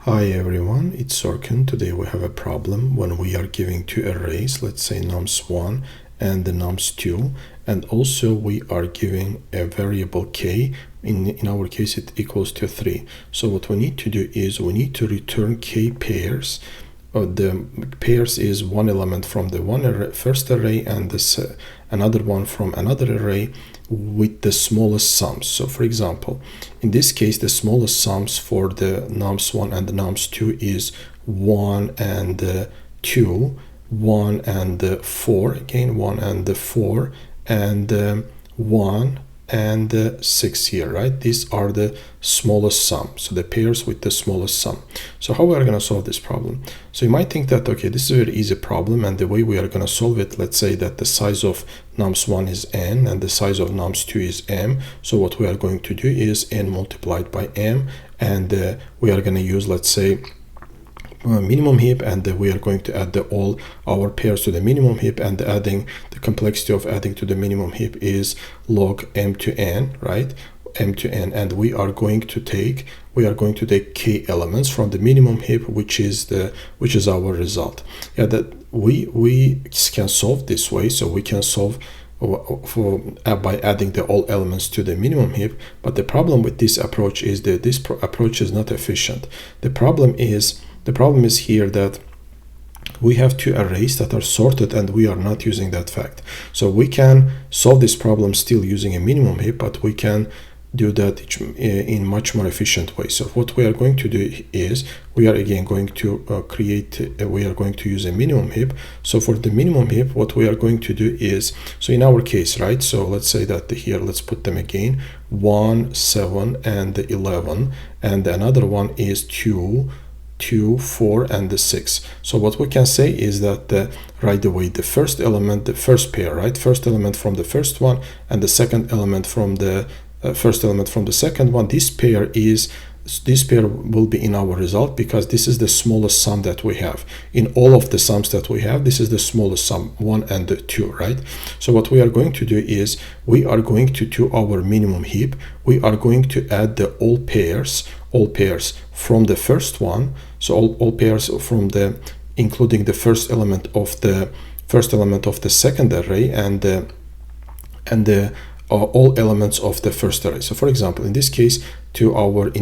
Hi everyone, it's Sorkin. Today we have a problem when we are giving two arrays, let's say nums1 and the nums2, and also we are giving a variable k. In our case it equals to 3. So what we need to do is we need to return k pairs. The pairs is one element from the first array and another one from another array with the smallest sums. So for example, in this case the smallest sums for the nums1 and the nums2 is 1 and 2, 1 and 4, again 1 and 4, and 1 and 6 here, right? These are the smallest sum, so the pairs with the smallest sum. So how we are going to solve this problem? So you might think that, okay, this is a very easy problem, and the way we are going to solve it, let's say that the size of nums1 is n and the size of nums2 is m. So what we are going to do is n multiplied by m, and we are going to use, let's say, minimum heap, and we are going to add all our pairs to the minimum heap, and the complexity of adding to the minimum heap is log m to n, right? M to n, and we are going to take k elements from the minimum heap, which is our result. Yeah, that we can solve this way. So we can solve by adding all elements to the minimum heap, but the problem with this approach is that this approach is not efficient. The problem is here that we have two arrays that are sorted, and we are not using that fact. So we can solve this problem still using a minimum heap, but we can do that in much more efficient way. So what we are going to do is we are again going to we are going to use a minimum heap. So for the minimum heap, what we are going to do is, so in our case, right, so let's say that here, let's put them again, 1, 7 and 11, and another one is 2, 4 and 6. So what we can say is that right away the first element, the first pair, right, first element from the first one and the second element from the first element from the second one, this pair will be in our result, because this is the smallest sum that we have. In all of the sums that we have, this is the smallest sum, 1 and 2, right? So what we are going to do is we are going to our minimum heap, we are going to add the all pairs from the first one. So all pairs from including the first element of the second array and the all elements of the first array. So for example, in this case, to our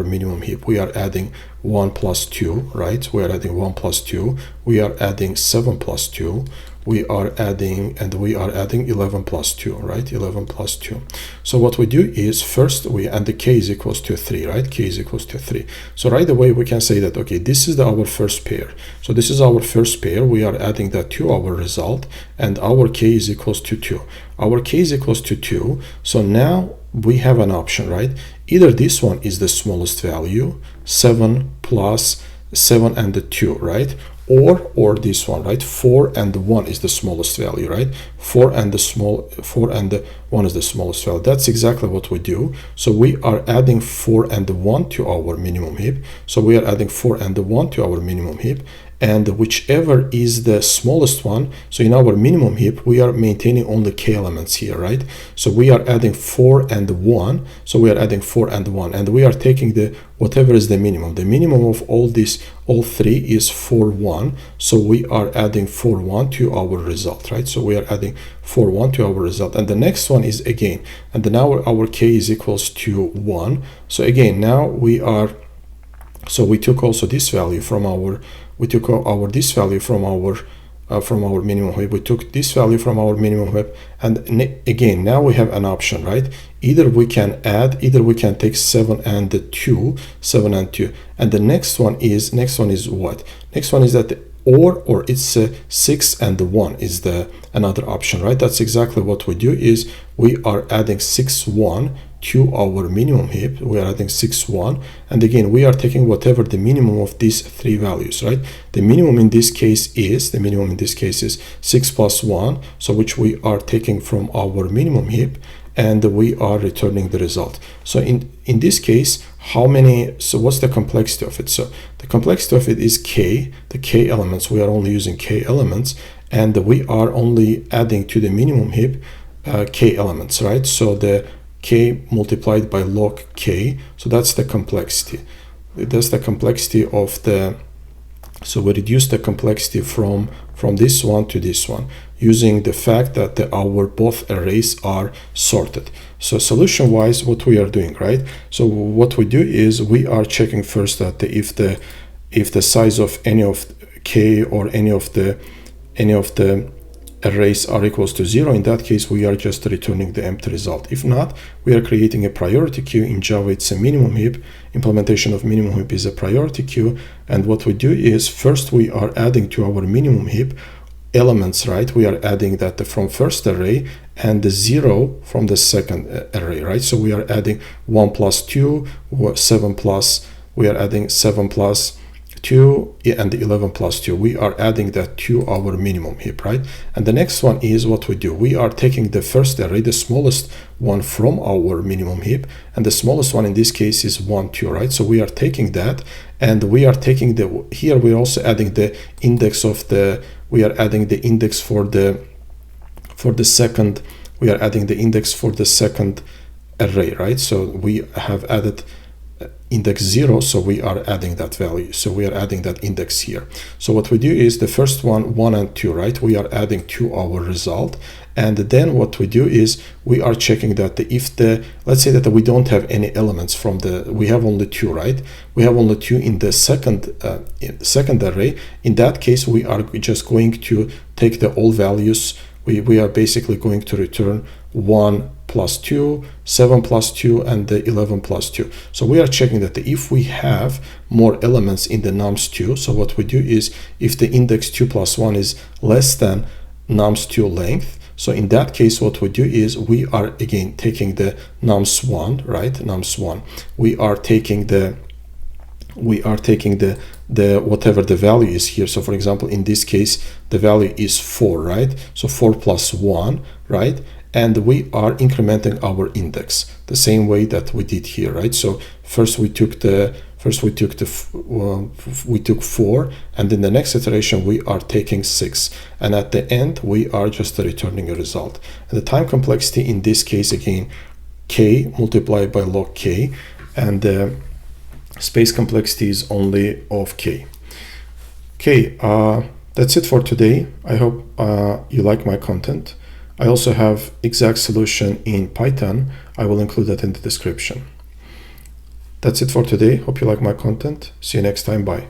minimum heap, we are adding 1 plus 2, right? We are adding 1 plus 2. We are adding 7 plus 2. We are adding 11 plus 2, right? 11 plus 2. So what we do is first and the k is equals to 3, right? K is equals to 3. So right away we can say that, okay, this is our first pair. So this is our first pair. We are adding that to our result, and our k is equals to 2. Our k is equals to 2. So now we have an option, right? Either this one is the smallest value, 7 plus 7 and 2, right? Or this one, right? 4 and 1 is the smallest value, right? 4 and 1 is the smallest value. That's exactly what we do. So we are adding 4 and 1 to our minimum heap. So we are adding 4 and 1 to our minimum heap, and whichever is the smallest one. So in our minimum heap, we are maintaining only k elements here, right? So we are adding 4 and 1. So we are adding 4 and 1, and we are taking whatever is the minimum. The minimum of all three is 4, 1. So we are adding 4, 1 to our result, right? So we are adding 4, 1 to our result. And the next one is again, and then our k is equals to 1. So again, now we took also this value from our minimum heap. We took this value from our minimum heap, and again, now we have an option, right? Either we can take 7 and 2, and the next one is what? Next one is that or it's 6 and 1 is another option, right? That's exactly what we do is we are adding 6, 1 to our minimum heap. We are adding 6, 1, and again we are taking whatever the minimum of these three values, right? The minimum in this case is 6 plus 1, so which we are taking from our minimum heap, and we are returning the result. So in this case, what's the complexity of it? So the complexity of it is k, the k elements. We are only using k elements, and we are only adding to the minimum heap k elements, right? So the k multiplied by log k, so that's the complexity. that's the complexity of the, so we reduce the complexity from this one to this one using the fact that our both arrays are sorted. So solution wise, what we are doing, right? So what we do is we are checking first that if the size of any of k or any of the arrays are equals to 0, in that case we are just returning the empty result. If not, we are creating a priority queue. In Java it's a minimum heap. Implementation of minimum heap is a priority queue, and what we do is first we are adding to our minimum heap elements, right? We are adding that from first array and the 0 from the second array, right? So we are adding 1 plus 2, 7 plus, we are adding 7 plus 2 and 11 plus 2. We are adding that to our minimum heap, right? And the next one is what we do. We are taking the first array, the smallest one from our minimum heap, and the smallest one in this case is 1, 2, right? So we are taking that, and we are taking the, here we're also adding the index of the, we are adding the index for the second, we are adding the index for the second array, right? So we have added index 0, so we are adding that value. So we are adding that index here. So what we do is the first one, 1 and 2, right? We are adding to our result. And then what we do is we are checking that if the, let's say that we don't have any elements from the, we have only 2, right? We have only 2 in the second array. In that case, we are just going to take the all values. We are basically going to return 1 plus 2, 7 plus 2, and the 11 plus 2. So we are checking that if we have more elements in the nums2, so what we do is if the index 2 plus 1 is less than nums2 length, so in that case what we do is we are again taking the nums1, right? Nums1. We are taking the whatever the value is here. So for example, in this case, the value is 4, right? So 4 plus 1, right? And we are incrementing our index the same way that we did here, right? So first we took 4, and in the next iteration we are taking 6, and at the end we are just returning a result. And the time complexity in this case, again, k multiplied by log k, and the space complexity is only of k. Okay, that's it for today. I hope you like my content. I also have exact solution in Python. I will include that in the description. That's it for today. Hope you like my content. See you next time. Bye.